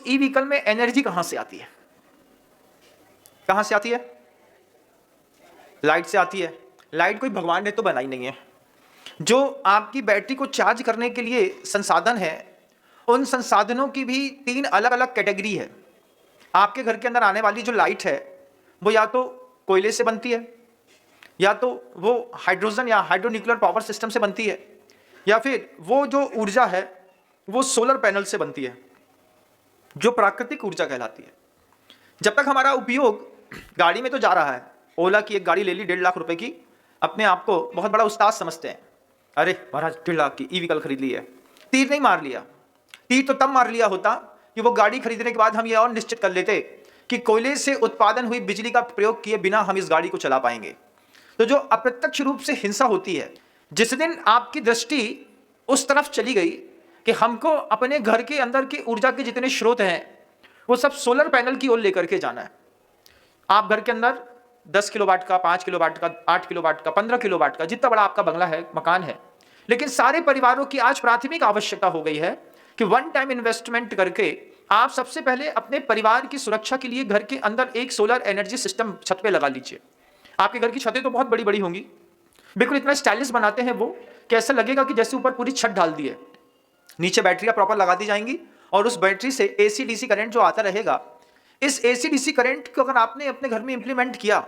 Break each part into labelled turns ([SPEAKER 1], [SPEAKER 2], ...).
[SPEAKER 1] E vehicle में energy कहां से आती है? कहां से आती है? लाइट से आती है। लाइट कोई भगवान ने तो बनाई नहीं है। जो आपकी बैटरी को चार्ज करने के लिए संसाधन है, उन संसाधनों की भी 3 अलग अलग कैटेगरी है। आपके घर के अंदर आने वाली जो लाइट है वो या तो कोयले से बनती है, या तो वो हाइड्रोजन या हाइड्रोन्यूक्लियर पावर सिस्टम से बनती है, या फिर वो जो ऊर्जा है वो सोलर पैनल से बनती है, जो प्राकृतिक ऊर्जा कहलाती है। जब तक हमारा उपयोग गाड़ी में तो जा रहा है, ओला की एक गाड़ी ले ली 1.5 लाख रुपए की, अपने आप को बहुत बड़ा उस्ताद समझते हैं, अरे महाराज 1.5 लाख की ई व्हीकल खरीद ली है। तीर नहीं मार लिया। तीर तो तब मार लिया होता कि वो गाड़ी खरीदने के बाद हम ये और निश्चित कर लेते कि कोयले से उत्पादन हुई बिजली का प्रयोग किए बिना हम इस गाड़ी को चला पाएंगे। तो जो अप्रत्यक्ष रूप से हिंसा होती है, जिस दिन आपकी दृष्टि उस तरफ चली गई कि हमको अपने घर के अंदर की ऊर्जा के जितने स्रोत हैं वो सब सोलर पैनल की ओर लेकर के जाना है। आप घर के अंदर 10 किलोवाट का, 5 किलोवाट का, 8 किलोवाट का, 15 किलोवाट का, जितना बड़ा आपका बंगला है, मकान है, लेकिन सारे परिवारों की आज प्राथमिक आवश्यकता हो गई है कि वन टाइम इन्वेस्टमेंट करके आप सबसे पहले अपने परिवार की सुरक्षा के लिए घर के अंदर एक सोलर एनर्जी सिस्टम छत पे लगा लीजिए। आपके घर की छतें तो बहुत बड़ी बड़ी होंगी, बिल्कुल इतना स्टाइलिश बनाते हैं वो कि ऐसा लगेगा कि जैसे ऊपर पूरी छत डाल दी है। नीचे बैटरियां प्रॉपर लगा दी जाएंगी और उस बैटरी से एसी डीसी करंट जो आता रहेगा, इस एसी डीसी करंट को अगर आपने अपने घर में इंप्लीमेंट किया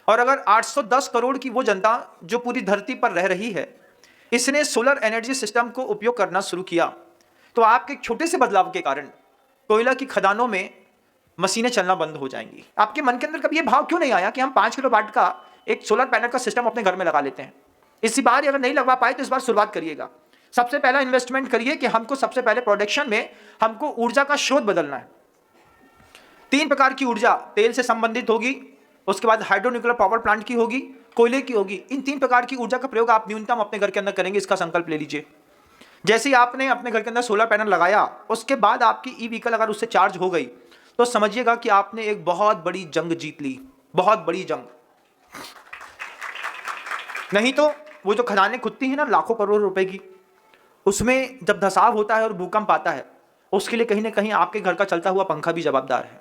[SPEAKER 1] और अगर 810 करोड़ की वो जनता जो पूरी धरती पर रह रही है, इसने सोलर एनर्जी सिस्टम को उपयोग करना शुरू किया, तो आपके छोटे से बदलाव के कारण कोयला की खदानों में मशीनें चलना बंद हो जाएंगी। आपके मन के अंदर कभी ये भाव क्यों नहीं आया कि हम 5 किलोवाट का एक सोलर पैनल का सिस्टम अपने घर में लगा लेते हैं? इसी बार अगर नहीं लगवा पाए तो इस बार शुरुआत करिएगा। सबसे पहला इन्वेस्टमेंट करिए कि हमको सबसे पहले प्रोडक्शन में हमको ऊर्जा का स्रोत बदलना है। 3 प्रकार की ऊर्जा तेल से संबंधित होगी, उसके बाद हाइड्रोन्यूक्लियर पावर प्लांट की होगी, कोयले की होगी। इन 3 प्रकार की ऊर्जा का प्रयोग आप न्यूनतम अपने घर के अंदर करेंगे, इसका संकल्प ले लीजिए। जैसे ही आपने अपने घर के अंदर सोलर पैनल लगाया, उसके बाद आपकी ई व्हीकल अगर उससे चार्ज हो गई तो समझिएगा कि आपने एक बहुत बड़ी जंग जीत ली, बहुत बड़ी जंग। नहीं तो वो जो खदानें खुदती हैं ना लाखों करोड़ रुपए की, उसमें जब धसाव होता है और भूकंप आता है, उसके लिए कहीं ना कहीं आपके घर का चलता हुआ पंखा भी जवाबदार है।